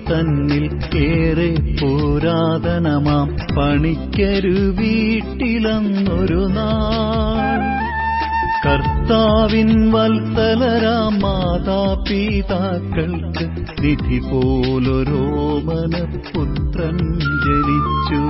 തന്നിൽ ഏറെ പുരാതനമാം പണിക്കരു വീട്ടിലന്നൊരു നാൾ കർത്താവിൻ വത്സലരാം മാതാപിതാക്കൾക്ക് നിധി പോലൊരോമനപുത്രൻ ജനിച്ചു.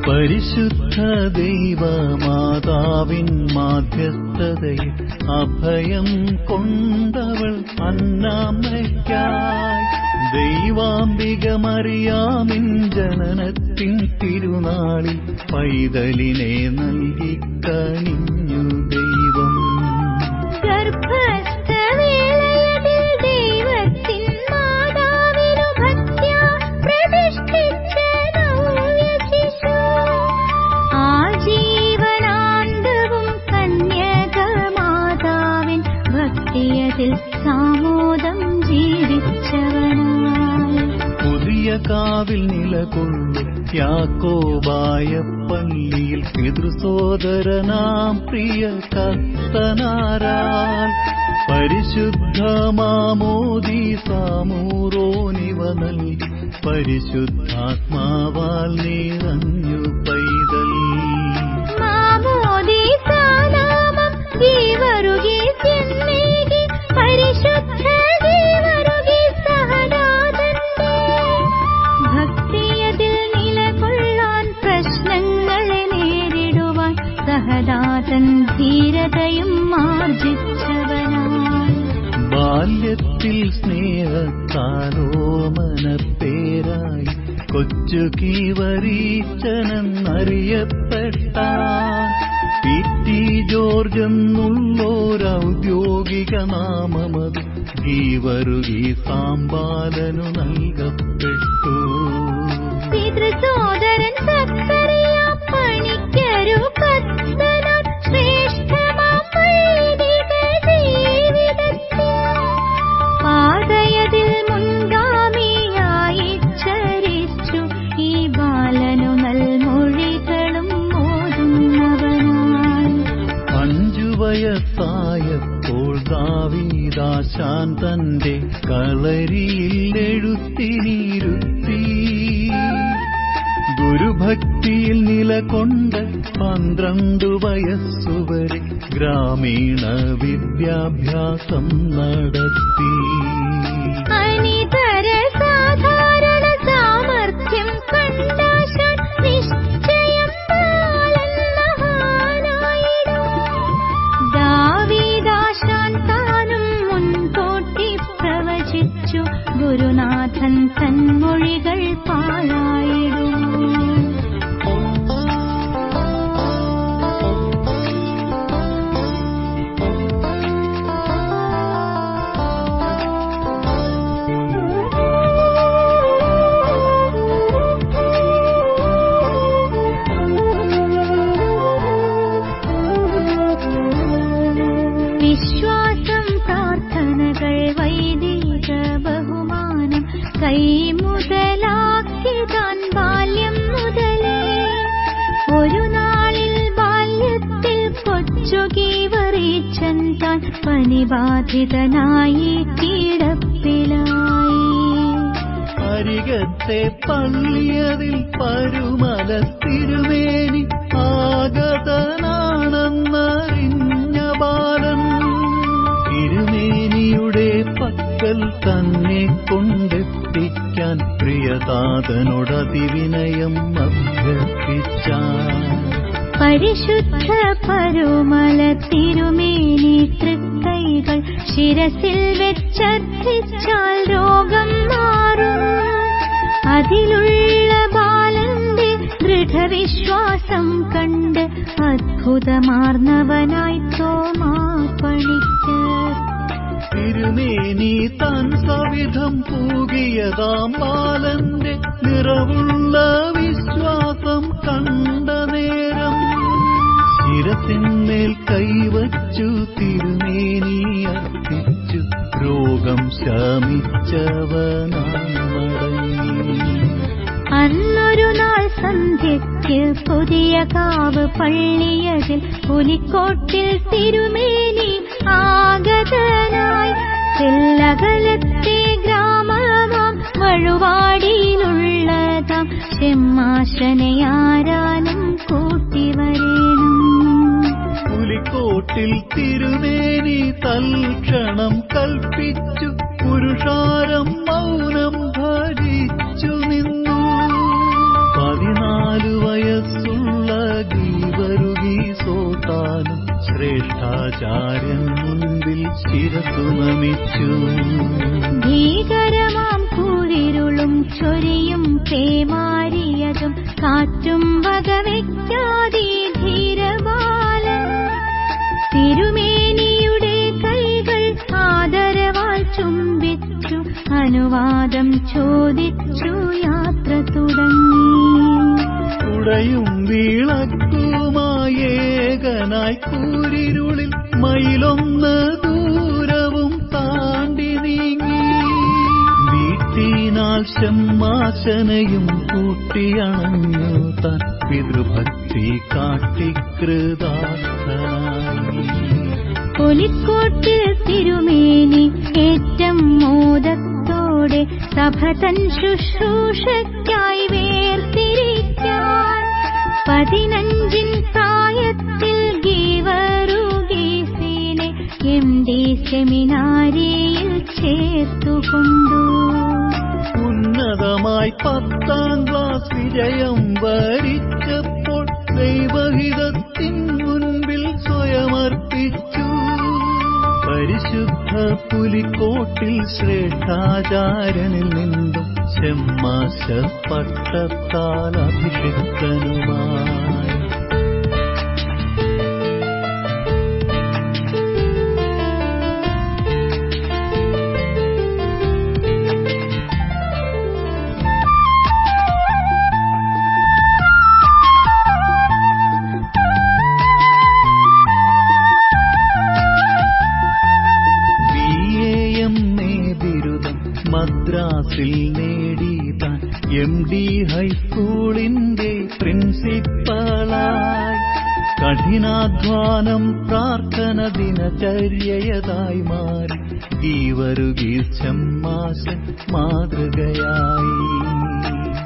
പരിശുദ്ധ ദൈവമാതാവിൻ മാധ്യസ്ഥതയിൽ അഭയം കൊണ്ടവൾ അന്നാമയ്ക്കായി ദൈവാംബിക മറിയാമിൻ ജനനത്തിൻ തിരുനാളിൽ പൈതലിനെ നൽകി കനിഞ്ഞു ദൈവം. പുതിയ കാവിൽ നിലകൊള്ളും യാക്കോബായ പള്ളിയിൽ പിതൃസോദരനാം പ്രിയ കർത്തനാരാൽ പരിശുദ്ധ മാമോദീസാമൂറോനിവ നൽകി പരിശുദ്ധാത്മാവാൽ നിറഞ്ഞു പൈതൽ. ധീരതയും ആർജിച്ചവനായി ബാല്യത്തിൽ സ്നേഹത്താലോമനപ്പേരായി കൊച്ചു കീവരീച്ചനെന്നറിയപ്പെട്ട പി.ടി. ജോർജ് എന്നുള്ളൊരൗദ്യോഗിക നാമമത് ഗീവറുകി സാമ്പാലനു നൽകപ്പെട്ടു. പിതൃസോദരൻ സക്കറിയ പണിക്കരു കർത്തനാൻ ശ്രേഷ്ഠമാം വൈദിക ജീവിതത്തിൽ പാതയതിൽ മുൻഗാമിയായി ചരിച്ചു ഈ ബാലനു നൽമൊഴികളും ഓതുന്നവനായി. 5 വയസ്സായപ്പോൾ ദാവീദാശാൻ തന്റെ കളരിയിൽ എഴുത്തിനിരുത്തി ഗുരുഭക്തിയിൽ നിലകൊണ്ട് 12 വയസ്സുവരെ ഗ്രാമീണ വിദ്യാഭ്യാസം നടത്തി. അനിതര സാധാരണ സാമർഥ്യം കണ്ടാശാൻ നിശ്ചയം ദാവീദാശാൻ താനും മുൻകൂട്ടി പ്രവചിച്ചു ഗുരുനാഥൻ തന്മൊഴികൾ പാഴായിടുന്നു. വിശ്വാസം, പ്രാർത്ഥനകൾ, വൈദിക ബഹുമാനം കൈമുതലാക്കി താൻ ബാല്യം മുതലേ ഒരു നാളിൽ ബാല്യത്തിൽ കൊച്ചു കീവറീച്ചൻ താൻ പനിബാധിതനായി കിടപ്പിലായി. അരികത്തെ പള്ളിയതിൽ പരുമല തിരുമേനി ആഗതനാണെന്നറിഞ്ഞ ബാലൻ തിരുമേനിയുടെ പക്കൽ തന്നെ കൊണ്ടെത്തിക്കാൻ പ്രിയതാതനോടതിവിനയം അഭ്യർത്ഥിച്ചാൻ. പരിശുദ്ധ പരുമല തിരുമേനി തൃക്കൈകൾ ശിരസിൽ വെച്ചർത്ഥിച്ചാൽ രോഗം മാറും. അതിലുള്ള ബാലന്റെ ദൃഢവിശ്വാസം കണ്ട് അത്ഭുതമാർന്നവനായി തോമാ പണിക്കർ തിരുമേനി താൻ സവിധം പൂകിയതാം ബാലന്റെ നിറവുള്ള വിശ്വാസം കണ്ട നേരം ശിരസിന്മേൽ കൈവച്ചു തിരുമേനി അന്നൊരു നാൾ സന്ധ്യയ്ക്ക് പുതിയ കാവ് പള്ളിയതിൽ പുലിക്കോട്ടിൽ തിരുമേനി ആഗതനായി. തെല്ലകലത്തെ ഗ്രാമമാം വഴുവാടിയിലുള്ളതാം ചെമ്മാശനയാരാനും കൂട്ടിവരേണം. പുലിക്കോട്ടിൽ തിരുമേനി തൽക്ഷണം കൽപ്പിച്ചു, പുരുഷാരം മൗനം ഭരിച്ചു നിന്നു. 14 വയസ്സുള്ള ഗീവരുഗീസോത്താനും ശ്രേഷ്ഠാചാര്യൻ മുൻപിൽ ശിരസു നമിച്ചു. ഭീകരമാം കൂരിരുളും ചൊരിയും പേമാരിയതും കാറ്റും വകവയ്ക്കാതെ ധീരബാലൻ തിരുമേനിയുടെ കൈകൾ ആദരവാൽ ചുംബിച്ചു അനുവാദം ചോദിച്ചു യാത്ര തുടങ്ങി. കുടയും വിളക്കുമായേകനായി കൂരിരുളിൽ മയിലൊന്ന് ദൂരവും താണ്ടി നീങ്ങി. വീട്ടിനാൽ ഷമ്മാശനയും കൂട്ടിയണഞ്ഞു താൻ പിതൃഭക്തി കാട്ടികൃതാർത്ഥനായി. പുലിക്കോട്ടിൽ തിരുമേനി ഏറ്റം മോദത്തോടെ സഭ തൻ ശുശ്രൂഷയ്ക്കായി വേർതിരിക്കാൻ 15 പ്രായത്തിൽ ഗീവറുഗീസിനെ MD സെമിനാരിയിൽ ചേർത്തുകൊണ്ടു. ഉന്നതമായി 10ാം ക്ലാസ് വിജയം വരിച്ചപ്പോൾ ദൈവഹിതത്തിൻ മുൻപിൽ സ്വയമർപ്പിച്ചു. പരിശുദ്ധ പുലിക്കോട്ടിൽ ശ്രേഷ്ഠാചാര്യനിൽ നിന്നും ഷമ്മാശ പട്ടത്താൽ അഭിഷിക്തനുമായി. മദ്രാസിൽ നേടി താൻ MD ഹൈസ്കൂളിന്റെ പ്രിൻസിപ്പളായി. കഠിനാധ്വാനം പ്രാർത്ഥന ദിനചര്യയതായി മാറി ഗീവറുഗീസ് ഷമ്മാശൻ മാതൃകയായി.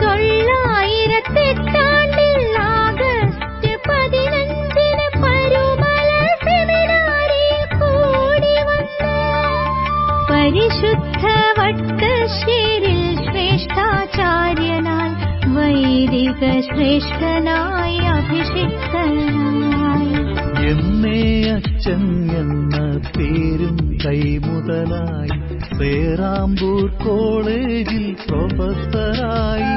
908 ആഗസ്റ്റ് 15 പരുമല സെമിനാരിൽ കൂടി വന്നു. പരിശുദ്ധ വട്ടശ്ശേരിൽ ശ്രേഷ്ഠാചാര്യനാൽ വൈദിക ശ്രേഷ്ഠനായി അഭിഷിക്തനായി. എന്നേ അച്ഛൻ എന്ന പേരും കൈമുതലായി പേരാമ്പൂർ കോളേജിൽ പ്രൊഫസറായി.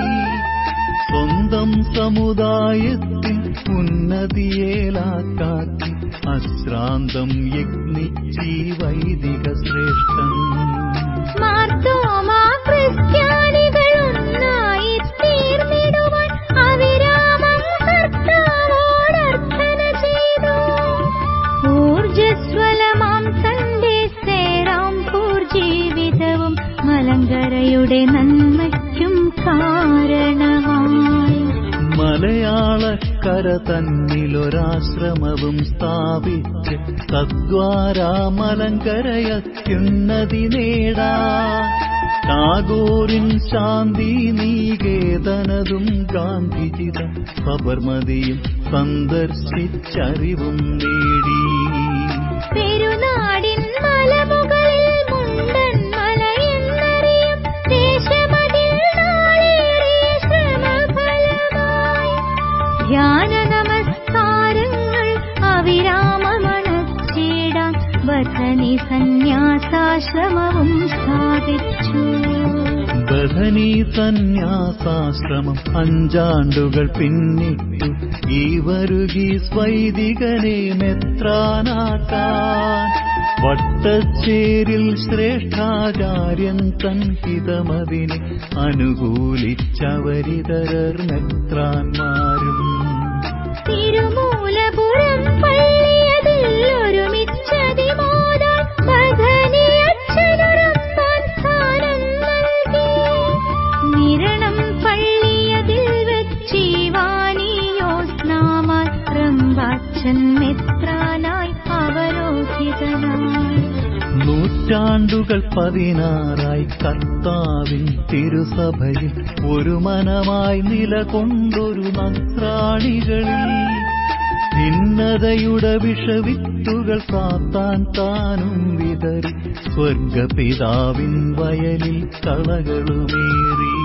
സ്വന്തം സമുദായത്തിൽ ഉന്നതിയേലാക്കാക്കി അശ്രാന്തം യജ്ഞിച്ചി വൈദിക ശ്രേഷ്ഠൻ. മാർത്തോമാ ക്രിസ്ത്യാനികളൊന്നായി തീർന്നിടുവാൻ അവിരാമം കർത്താവോടർത്ഥന ചെയ്തു. ഊർജ്ജസ്വലമാം തന്റെ സേറാംപൂർ ജീവിതവും മലങ്കരയുടെ നന്മയ്ക്കും കാരണമായി. മലയാളക്കര തന്നിലൊരാശ്രമവും സ്ഥാപിച്ച് തദ്വാരാ മലങ്കരയത്യുന്നതി നേടാൻ. ടാഗോറിൻ ശാന്തി നികേതനതും ഗാന്ധിജിത സബർമതിയും സന്ദർശിച്ചറിവും നേടി. പെരുനാടിൻ മലമുകളിൽ മുണ്ടൻ മലയെന്നറിയും ദേശമതിൽ നാളേറിയ ശ്രമഫലമായി. ധ്യാന നമസ്കാരങ്ങൾ അവിരാമമണച്ചിടാൻ ബഥനി സന്യാസാശ്രമവും സ്ഥാപിച്ചു. ബഥനി സന്യാസാശ്രമം 5 ആണ്ടുകൾ പിന്നിട്ടു ഗീവറുഗീസ് വൈദികനെ മെത്രാനാക്കാൻ. വട്ടശ്ശേരിൽ ശ്രേഷ്ഠാചാര്യൻ തൻ ഹിതമതിനെ അനുകൂലിച്ചവരിതരർ മെത്രാന്മാരും. തിരുമൂലപുരം പള്ളിയതിൽ ഒരുമിച്ചതിമോദാൻ ബഥനി അച്ഛനൊരുമ്പാൻ സ്ഥാനം നൽകി. നിരണം പള്ളിയതിൽ നൂറ്റാണ്ടുകൾ 16 കർത്താവിൻ തിരുസഭയിൽ ഒരു മനമായി നിലകൊണ്ടൊരു നസ്രാണികളിൽ ഭിന്നതയുടെ വിഷവിത്തുകൾ സാത്താൻ താനും വിതറി സ്വർഗപിതാവിൻ വയലിൽ കളകളുമേറി.